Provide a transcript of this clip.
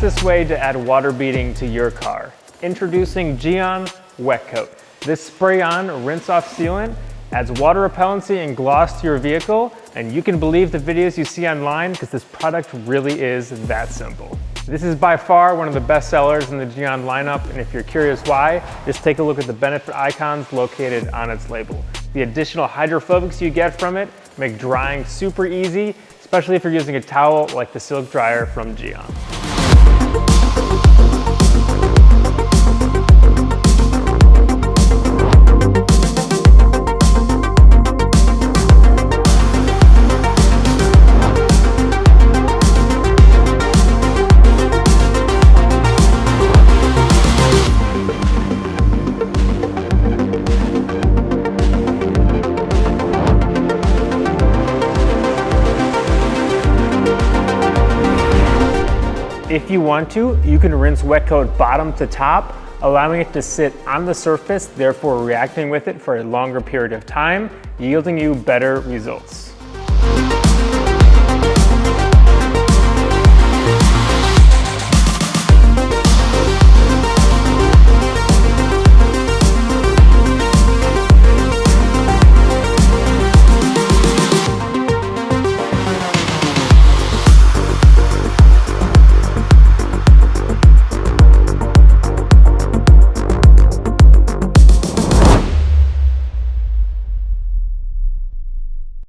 fastest way to add water beading to your car. Introducing GYEON Wet Coat. This spray-on, rinse-off sealant adds water repellency and gloss to your vehicle, and you can believe the videos you see online because this product really is that simple. This is by far one of the best sellers in the GYEON lineup, and if you're curious why, just take a look at the benefit icons located on its label. The additional hydrophobics you get from it make drying super easy, especially if you're using a towel like the silk dryer from GYEON. If you want to, you can rinse wet coat bottom to top, allowing it to sit on the surface, therefore reacting with it for a longer period of time, yielding you better results.